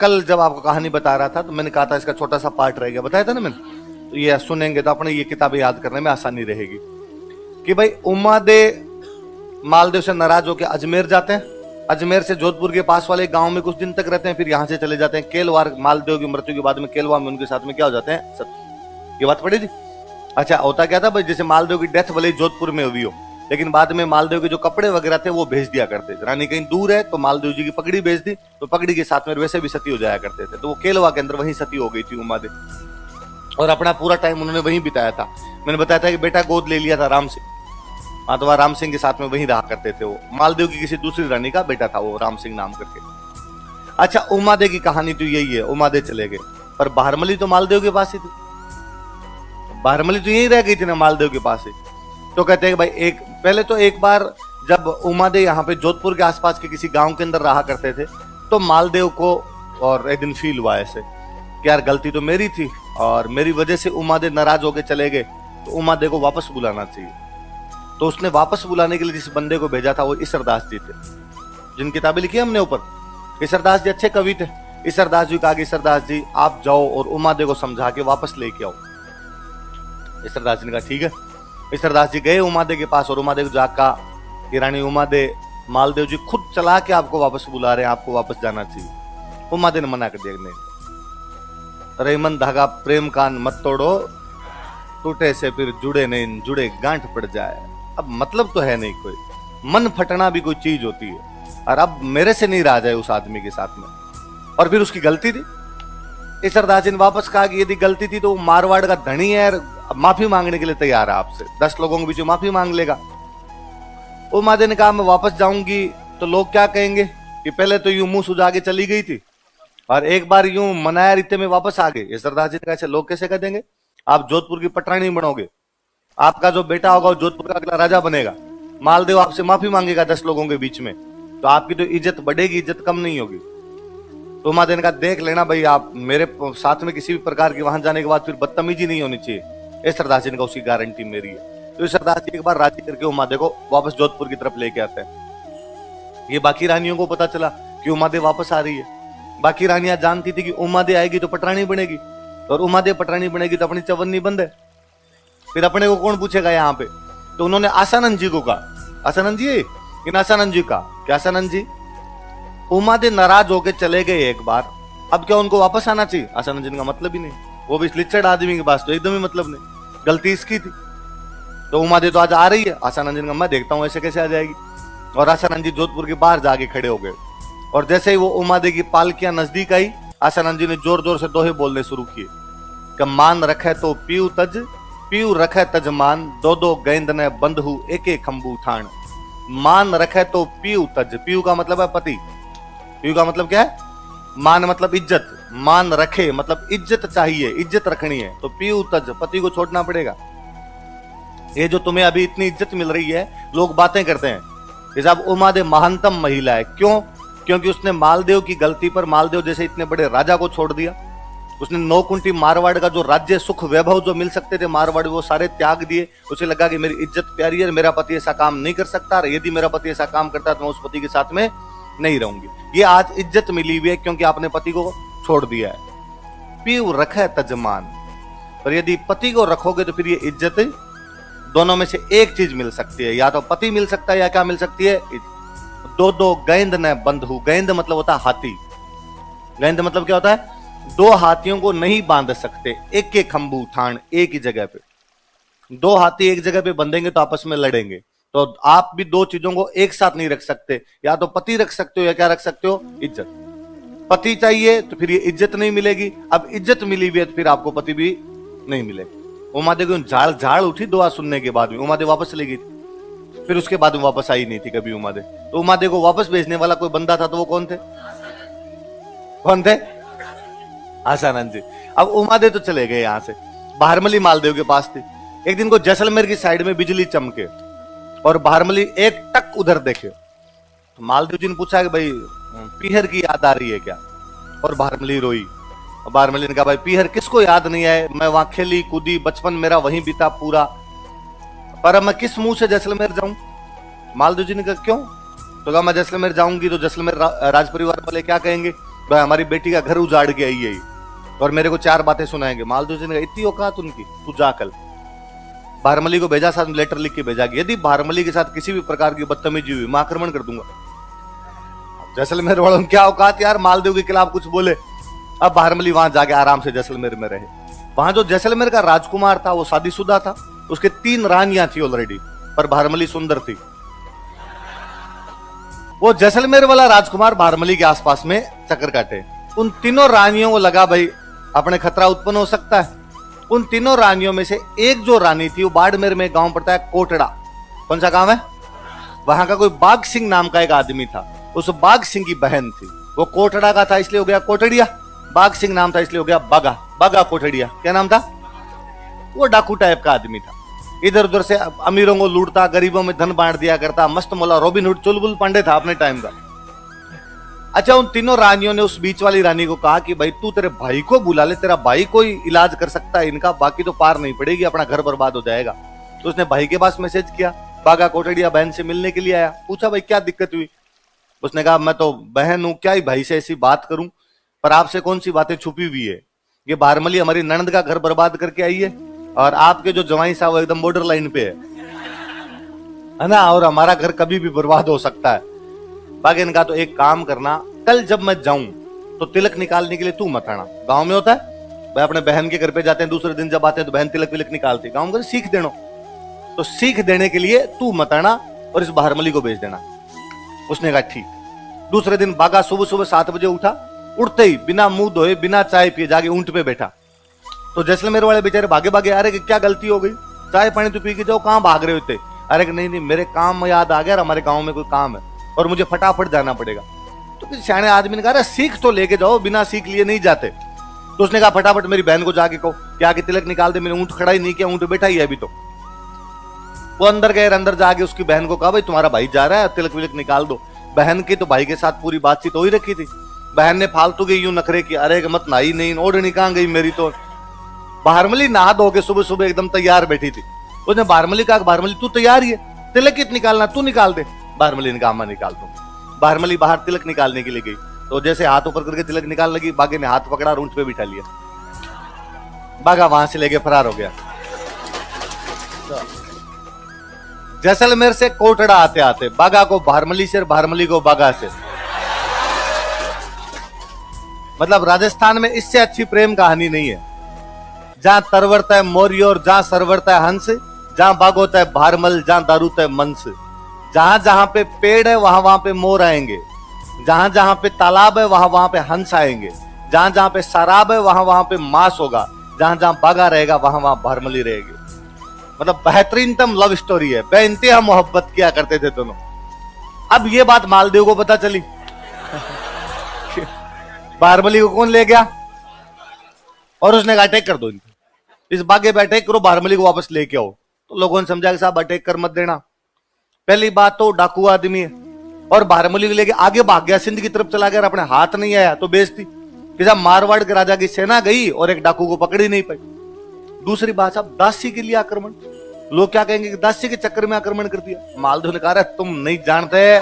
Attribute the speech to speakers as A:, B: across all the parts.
A: कल जब आपको कहानी बता रहा था तो मैंने कहा था इसका छोटा सा पार्ट रह गया, बताया था ना मैंने। तो ये सुनेंगे तो अपने ये किताबें याद करने में आसानी रहेगी कि भाई उमादे मालदेव से नाराज होकर अजमेर जाते हैं, अजमेर से जोधपुर के पास वाले गांव में कुछ दिन तक रहते हैं, फिर यहां से चले जाते हैं केलवार। मालदेव की मृत्यु के बाद में केलवा में उनके साथ में क्या हो जाते हैं, ये बात पड़ी थी। अच्छा, होता क्या था भाई, जैसे मालदेव की डेथ भले जोधपुर में हुई हो, लेकिन बाद में मालदेव के जो कपड़े वगैरह थे वो भेज दिया करते थे। रानी कहीं दूर है तो मालदेव जी की पगड़ी भेज दी, तो पगड़ी के साथ में वैसे भी सती हो जाया करते थे। तो वो केलवा के अंदर वहीं सती हो गई थी उमादे, और अपना पूरा टाइम उन्होंने वहीं बिताया था। मैंने बताया था कि बेटा गोद ले लिया था राम सिंह, हाँ, तो राम सिंह के साथ में वहीं रहा करते थे। वो मालदेव की किसी दूसरी रानी का बेटा था, वो राम सिंह नाम करके। अच्छा, उमादे की कहानी तो यही है, उमादे चले गए, पर बारमली तो मालदेव के पास ही थी, बारमली तो यही रह गई थी ना मालदेव के पास ही। तो कहते हैं भाई पहले तो एक बार जब उमादे यहाँ पे जोधपुर के आसपास के किसी गांव के अंदर रहा करते थे, तो मालदेव को और एक दिन फील हुआ ऐसे कि यार गलती तो मेरी थी और मेरी वजह से उमादे नाराज होके चले गए, तो उमादे को वापस बुलाना चाहिए। तो उसने वापस बुलाने के लिए जिस बंदे को भेजा था वो ईसरदास जी थे, जिन किताबें लिखी हमने ऊपर। ईसरदास जी अच्छे कवि थे। ईसरदास जी कहा कि ईसरदास जी आप जाओ और उमादे को समझा के वापस लेके आओ। ईसरदास जी ने कहा ठीक है। ईसरदास जी गए उमादे के पास और उमादे को जाकर कहा कि रानी उमादे, मालदेव जी खुद चला के आपको वापस बुला रहे हैं, आपको वापस जाना चाहिए। उमादे ने मना कर दिया, नहीं, रेमन धागा प्रेम कान मत तोड़ो, टूटे से फिर जुड़े नहीं, जुड़े गांठ पड़ जाए। अब मतलब तो है नहीं कोई, मन फटना भी कोई चीज होती है, और अब मेरे से नहीं रहा जाए उस आदमी के साथ में। और फिर उसकी गलती थी। ईसरदास जी ने वापस कहा कि यदि गलती थी तो मारवाड़ का धनी है, अब माफी मांगने के लिए तैयार है आपसे, 10 लोगों के बीच माफी मांग लेगा। उमादे ने कहा मैं वापस जाऊंगी तो लोग क्या कहेंगे कि पहले तो यूं मुंह सुझा के चली गई थी और एक बार यूं मनाया रीते में वापस आ गए। ईसरदास जी ने कहा ऐसे लोग कैसे कह देंगे, आप जोधपुर की पटरानी बनोगे, आपका जो बेटा होगा वो जोधपुर का अगला राजा बनेगा, मालदेव आपसे माफी मांगेगा 10 लोगों के बीच में, तो आपकी तो इज्जत बढ़ेगी, इज्जत कम नहीं होगी। तो उमादे ने कहा देख लेना भाई, आप मेरे साथ में किसी भी प्रकार की वहां जाने के बाद फिर बदतमीजी नहीं होनी चाहिए। ईसरदास जी ने कहा उसकी गारंटी मेरी है। तो ईसरदास जी एक बार राजी करके उमादे को वापस जोधपुर की तरफ लेके आते हैं। ये बाकी रानियों को पता चला कि उमादे वापस आ रही है। बाकी रानियां जानती थी कि उमादे आएगी तो पटरानी बनेगी, और उमादे पटरानी बनेगी तो अपनी चवन्नी बंद है, फिर अपने को कौन पूछेगा यहाँ पे। तो उन्होंने आसानंद जी को कहा, आसानंद जी, इन आसानंद जी का क्या, आसानंद जी उमादे नाराज होके चले गए एक बार, अब क्या उनको वापस आना चाहिए। आसानंद जी का मतलब ही नहीं, वो भी लिचड़ आदमी के पास तो एकदम ही मतलब नहीं, गलती इसकी थी। तो उमादे तो आज आ रही है, आसानंद जी का मैं देखता हूँ ऐसे कैसे आ जाएगी। और आसानंद जी जोधपुर के बाहर जाके खड़े हो गए, और जैसे ही वो उमादे की पालकियां नजदीक आई, आसानंद जी ने जोर जोर से दोहे बोलने शुरू किए कि मान रखे तो पीऊ तज, पीऊ रखे तजमान, दो दो गेंद ने बंधु एक एक खंबू ठाण। मान रखे तो पीऊ तज, पीऊ का मतलब है पति, पीऊ का मतलब क्या है, मान मतलब इज्जत, मान रखे मतलब इज्जत चाहिए, इज्जत रखनी है, तो पीऊ तज, पति को छोड़ना पड़ेगा। ये जो तुम्हें अभी इतनी इज्जत मिल रही है, लोग बातें करते हैं कि साहब उमादे महानतम महिला है। क्यों? क्योंकि उसने मालदेव की गलती पर मालदेव जैसे इतने बड़े राजा को छोड़ दिया। उसने 9 कुंटी मारवाड़ का जो राज्य सुख वैभव जो मिल सकते थे मारवाड़, वो सारे त्याग दिए। उसे लगा कि मेरी इज्जत प्यारी है, मेरा पति ऐसा काम नहीं कर सकता, यदि मेरा पति ऐसा काम करता तो मैं उस पति के साथ में नहीं रहूंगी। ये आज इज्जत मिली हुई है क्योंकि आपने पति को छोड़ दिया है। पीऊ रखे तजमान, पर यदि पति को रखोगे तो फिर ये इज्जत, दोनों में से एक चीज मिल सकती है, या तो पति मिल सकता है या क्या मिल सकती है, दो दो गेंद न बंधु। गेंद मतलब होता है हाथी, गेंद मतलब क्या होता है, 2 हाथियों को नहीं बांध सकते, एक एक खंबू ठाण, एक ही जगह पे 2 हाथी एक जगह पे बंधेंगे तो आपस में लड़ेंगे। तो आप भी 2 चीजों को एक साथ नहीं रख सकते, या तो पति रख सकते हो या क्या रख सकते हो, इज्जत। पति चाहिए तो फिर ये इज्जत नहीं मिलेगी, अब इज्जत मिली हुई है तो फिर आपको पति भी नहीं मिलेगा। उमादे को झाड़ झाड़ उठी दुआ सुनने के बाद में, उमादे वापस चली गई थी, फिर उसके बाद में वापस आई नहीं थी कभी उमादे। तो उमादे को वापस भेजने वाला कोई बंदा था, तो वो कौन थे, कौन थे, आसानंद जी। अब उमादे तो चले गए यहां से, बारमली मालदेव के पास थी। एक दिन को जैसलमेर की साइड में बिजली चमके और बारमली एक टक उधर देखे, तो मालदेव जी ने पूछा कि भाई पीहर की याद आ रही है क्या, और बारमली रोई। बारमली ने कहा भाई पीहर किसको याद नहीं है, मैं वहां खेली कूदी, बचपन मेरा वहीं बीता पूरा, पर मैं किस मुंह से जैसलमेर जाऊं। मालदेव जी ने कहा क्यों, तो कहा मैं जैसलमेर जाऊंगी तो जैसलमेर राज परिवार वाले क्या कहेंगे भाई हमारी बेटी का घर उजाड़ के आई है ये, और मेरे को 4 बातें सुनाएंगे। मालदेव जी ने कहा इतनी औकात उनकी, तू जा कल। भारमली को भेजा, साथ लेटर लिख के भेजा कि यदि भारमली के साथ किसी भी प्रकार की बदतमीजी हुई मैं आक्रमण कर दूंगा। जैसलमेर वालों क्या औकात यार, मालदेव के खिलाफ कुछ बोले। अब भारमली वहां जाके आराम से जैसलमेर में रहे। वहां जो जैसलमेर का राजकुमार था वो शादीशुदा था, उसके 3 रानियां थी ऑलरेडी, पर भारमली सुंदर थी। वो जैसलमेर वाला राजकुमार भारमली के आसपास में चक्कर काटे। उन तीनों रानियों को लगा भाई अपने खतरा उत्पन्न हो सकता है। उन तीनों रानियों में से एक जो रानी थी वो बाड़मेर में गांव पड़ता है कोटड़ा। कौन सा गांव है? वहां का कोई बाघ सिंह नाम का एक आदमी था, उस बाघ सिंह की बहन थी। वो कोटड़ा का था इसलिए हो गया कोटड़िया, बाघ सिंह नाम था इसलिए हो गया बागा, बागा कोटड़िया। क्या नाम था? वो डाकू टाइप का आदमी था, इधर उधर से अमीरों को लूटता, गरीबों में धन बांट दिया करता, मस्त मौला रॉबिन हुड चुलबुल पांडे था अपने टाइम का। अच्छा, उन तीनों रानियों ने उस बीच वाली रानी को कहा कि भाई तू तेरे भाई को बुला ले, तेरा भाई कोई इलाज कर सकता है इनका, बाकी तो पार नहीं पड़ेगी, अपना घर बर्बाद हो जाएगा। तो उसने भाई के पास मैसेज किया, बागा कोटड़िया बहन से मिलने के लिए आया। पूछा भाई क्या दिक्कत हुई? उसने कहा मैं तो बहन हूं, क्या ही भाई से ऐसी बात करूं, पर आपसे कौन सी बातें छुपी हुई है। ये भारमली हमारी ननद का घर बर्बाद करके आई है, और आपके जो जवाई साहब वो एकदम बॉर्डर लाइन पे है ना, और हमारा घर कभी भी बर्बाद हो सकता है। बागेन का तो एक काम करना, कल जब मैं जाऊं तो तिलक निकालने के लिए तू मत आना। गांव में होता है भाई, अपने बहन के घर पे जाते हैं, दूसरे दिन जब आते हैं तो बहन तिलक विलक निकालती है। गांव में सीख देना, तो सीख देने के लिए तू मत आना और इस भारमली को भेज देना। उसने कहा ठीक। दूसरे दिन बागा सुबह सुबह 7 बजे उठा, उठते ही बिना मुंह धोए बिना चाय पिए जाके ऊंट पे बैठा। तो जैसलमेर वाले बेचारे भागे भागे आ रहे कि क्या गलती हो गई, चाय पानी तो पी के जाओ, कहां भाग रहे होते? अरे नहीं नहीं मेरे काम में याद आ गया, हमारे गांव में कोई काम है और मुझे फटाफट जाना पड़ेगा। तो फिर सियाने आदमी ने कहा सीख तो लेके जाओ, बिना सीख लिए नहीं जाते। तो उसने कहा फटाफट मेरी बहन को जाके कहो कि आके तिलक निकाल दे, मैंने ऊंट खड़ा ही नहीं किया, ऊंट बैठा ही है अभी। तो वो अंदर गए, अंदर जाके उसकी बहन को कहा भाई तुम्हारा भाई जा रहा है, तिलक विलक निकाल दो। बहन की तो भाई के साथ पूरी बातचीत हो ही रखी थी। बहन ने फालतू के यूं नखरे किया, अरे मत नहाई नहीं, ओढ़नी कहां गई मेरी। तो भारमली नहा धो के सुबह सुबह एकदम तैयार बैठी थी। उसने भारमली कहा भारमली तू तैयार ही है, तिलक कित निकालना, तू निकाल दे। भारमली ने कहा मैं निकाल दूं। भारमली बाहर तिलक निकालने के लिए गई, तो जैसे हाथ ऊपर करके तिलक निकाल लगी, बागे ने हाथ पकड़ा और ऊंट पे बिठा लिया। बागा वहां से लेके फरार हो गया। जैसलमेर से कोटड़ा आते आते बागा को भारमली से, भारमली को बागा से। मतलब राजस्थान में इससे अच्छी प्रेम कहानी नहीं है। जहां तरवरता है मौर्य और जहां सरवरता है हंस, जहां बाग होता है भारमल, जहां दारूता है मंस। जहां जहां पे पेड़ है वहां वहां पे मोर आएंगे, जहां जहां पे तालाब है वहां वहां पे हंस आएंगे, जहां जहां पे शराब है वहां वहां पे मांस होगा, जहां जहां बागा रहेगा वहां वहां भारमली रहेगी। मतलब बेहतरीनतम लव स्टोरी है, बेइंतहा मोहब्बत किया करते थे दोनों। अब ये बात मालदेव को पता चली। भारमली को कौन ले गया? और उसने कहा अटैक कर दो इनको, इस बागे पे अटैक करो, भारमली को वापस लेके आओ। तो लोगों ने समझा कि साहब अटैक कर मत देना। पहली बात तो डाकू आदमी है, और भारमली को लेके आगे भाग गया, सिंध की तरफ चला गया, अपने हाथ नहीं आया तो बेइज्जती कि साहब मारवाड़ के राजा की सेना गई और एक डाकू को पकड़ ही नहीं पाई। दूसरी बात साहब दासी के लिए आक्रमण, लोग क्या कहेंगे कि दासी के चक्कर में आक्रमण कर दिया। मालदेव ने कहा तुम नहीं जानते,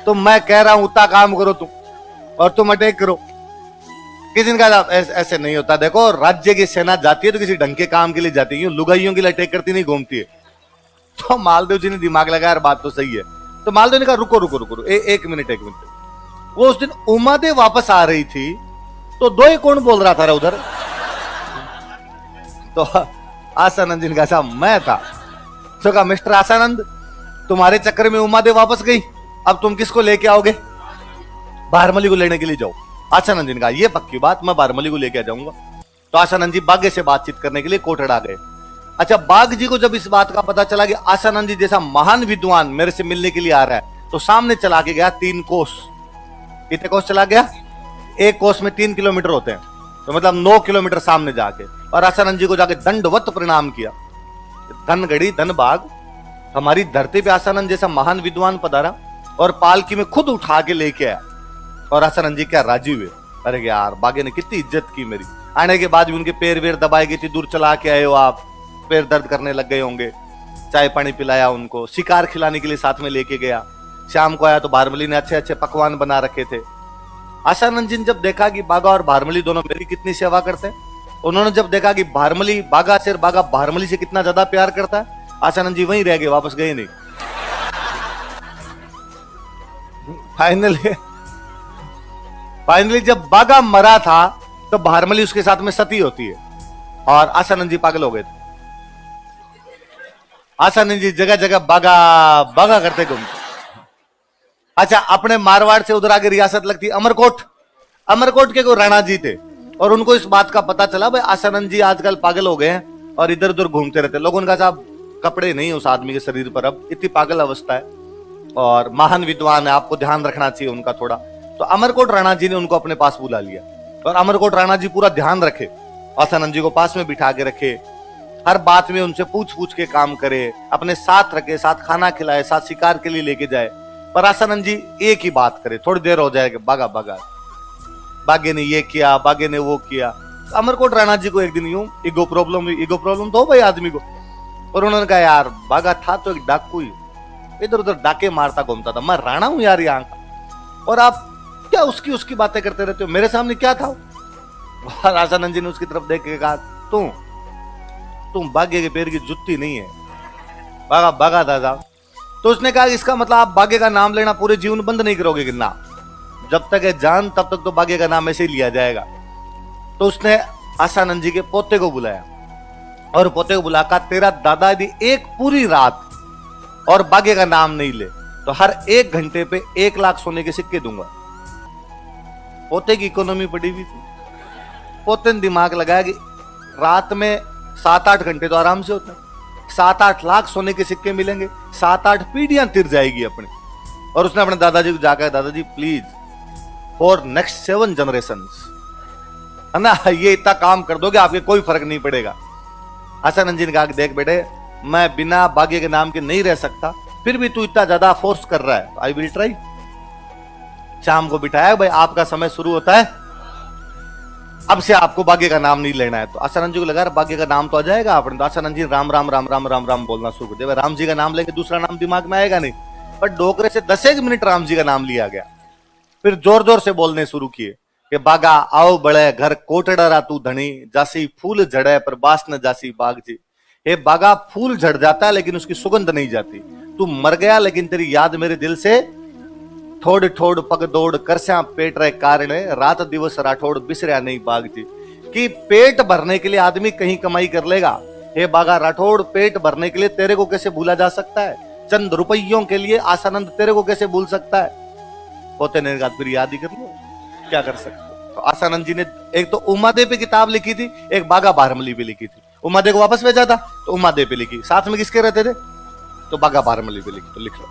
A: तुम मैं कह रहा हूं उतना काम करो तुम, और तुम अटैक करो। किसी ने कहा ऐसे नहीं होता, देखो राज्य की सेना जाती है तो किसी ढंग के काम के लिए जाती है, लुगाइयों के लिए अटैक करती नहीं घूमती है। तो मालदेव जी ने दिमाग लगाया, यार बात तो सही है। तो मालदेव ने कहा रुको रुको रुको, एक मिनट। वो उस दिन उमादेव वापस आ रही थी, तो दो ही कौन बोल रहा था उधर? तो आसानंद जी ने कहा साहब मैं था। तो कहा मिस्टर आसानंद, तुम्हारे चक्कर में उमादेव वापस गई, अब तुम किसको लेके आओगे? भारमली को लेने के लिए जाओ। आसानंद जी ने कहा ये पक्की बात, मैं भारमली को लेके आ जाऊंगा। तो आसानंद जी बागे से बातचीत करने के लिए कोटड़ा गए। अच्छा, बाघ जी को जब इस बात का पता चला कि आसानंद जी जैसा महान विद्वान मेरे से मिलने के लिए आ रहा है, तो सामने चला के गया 3 कोस। कितने कोस चला गया? एक कोस में 3 किलोमीटर होते हैं, तो मतलब 9 किलोमीटर सामने जाके, और आसानंद जी को जाके दंडवत प्रणाम किया। धन गढ़ी धन बाघ, हमारी धरती पे आसानंद जैसा महान विद्वान पधारा और पालकी में खुद उठा के लेके आया। और आसानंद जी क्या राजी हुए, अरे यार बागे ने कितनी इज्जत की मेरी। आने के बाद भी उनके पैर वेर दबाए गए थे, दूर चला के आए हो आप, पैर दर्द करने लग गए होंगे। चाय पानी पिलाया उनको, शिकार खिलाने के लिए साथ में लेके गया। शाम को आया तो भारमली ने अच्छे अच्छे पकवान बना रखे थे। आशानंद जी ने जब देखा कि बागा और भारमली दोनों मेरी कितनी सेवा करते हैं, उन्होंने जब देखा कि भारमली बागा से बागा भारमली से कितना ज्यादा प्यार करता है, आशानंद जी वहीं रह गए, वापस गए नहीं। फाइनली जब बागा मरा था तो भारमली उसके साथ में सती होती है और आशानंद जी पागल हो गए थे। आशानंद जी जगह जगह बागा बागा करते घूमते। अच्छा, अपने मारवाड़ से उधर आगे रियासत लगती अमरकोट। अमरकोट के कोई राणा जी थे और उनको इस बात का पता चला भाई आशानंद जी आजकल पागल हो गए हैं और इधर उधर घूमते रहते। लोगों ने कहा साहब कपड़े नहीं उस आदमी के शरीर पर, अब इतनी पागल अवस्था है और महान विद्वान है, आपको ध्यान रखना चाहिए उनका थोड़ा। तो अमरकोट राणा जी ने उनको अपने पास बुला लिया और अमरकोट राणा जी पूरा ध्यान रखे, आशानंद जी को पास में बिठा के रखे, हर बात में उनसे पूछ पूछ के काम करे, अपने साथ रखे, साथ खाना खिलाए, साथ शिकार के लिए लेके जाए। पर आशानंद जी एक ही बात करे, थोड़ी देर हो जाएगी बागा बागा, बागे ने ये किया, बागे ने वो किया। तो अमरकोट राणा जी को एक दिन यूं ईगो प्रॉब्लम तो हो भाई आदमी को, और उन्होंने कहा यार बागा था तो एक डाकू ही, इधर उधर डाके मारता घूमता था, मैं राणा हूं यार यहाँ का, और आप क्या उसकी बातें करते रहते हो, मेरे सामने क्या था। और आशानंद जी ने उसकी तरफ देख के कहा तुम बागे के पैर की जुत्ती नहीं है, बागा बागा था साहब। तो उसने कहा इसका मतलब आप बागे का नाम लेना पूरे जीवन बंद नहीं करोगे कि ना, जब तक है जान तब तक तो बागे का नाम ऐसे ही लिया जाएगा। तो उसने आशानंद जी के पोते को बुलाया और पोते को बुलाकर तेरा दादा यदि एक पूरी रात और बागे का नाम नहीं ले तो हर 1 घंटे पे 1 लाख सोने के सिक्के दूंगा। पोते की इकोनॉमी पड़ी हुई थी, पोते ने दिमाग लगाया कि रात में 7-8 घंटे तो आराम से होता है, 7-8 लाख सोने के सिक्के मिलेंगे, 7-8 पीढ़ियां तिर जाएगी अपनी। और उसने अपने दादाजी को जाकर दादाजी प्लीज फॉर नेक्स्ट 7 जनरेशंस है ना, ये इतना काम कर दोगे आपके कोई फर्क नहीं पड़ेगा। आशानंद जी ने कहा देख बेटे मैं बिना बागे के नाम के नहीं रह सकता, फिर भी तू इतना ज्यादा फोर्स कर रहा है, आई विल ट्राई। शाम को बिठाया भाई आपका समय शुरू होता है, अब से आपको बागे का नाम नहीं लेना है। तो आशानंद जी को लगा बागे का नाम तो आ जाएगा अपने, तो आशानंद जी राम राम राम राम राम राम बोलना शुरू कर दिया। राम जी का नाम लेके दूसरा नाम दिमाग में आएगा नहीं, पर डोकरे से 10 मिनट राम जी का नाम लिया गया। फिर जोर जोर से बोलने शुरू किए कि बागा आओ बड़े घर कोटड़ा तू धनी, जासी फूल झड़े पर बास न जासी बाग जी। हे बागा फूल झड़ जाता है लेकिन उसकी सुगंध नहीं जाती, तू मर गया लेकिन तेरी याद मेरे दिल से थोड़ थोड़ पग दौड़ करस्या पेट रहे कारण, रात दिवस राठौड़ बिसरिया नहीं बाग जी। कि पेट भरने के लिए आदमी कहीं कमाई कर लेगा, हे बागा राठौड़ पेट भरने के लिए तेरे को कैसे भूला जा सकता है, चंद रुपयों के लिए आशानंद तेरे को कैसे भूल सकता है। पोते ने कहा फिर याद ही कर लो, क्या कर सकते। तो आशानंद जी ने एक तो उमादे पे किताब लिखी थी, एक बागा भारमली पे लिखी थी। उमादे को वापस भेजा था तो उमादे पे लिखी, साथ में किसके रहते थे तो बागा भारमली पे लिखी। तो लिख लो।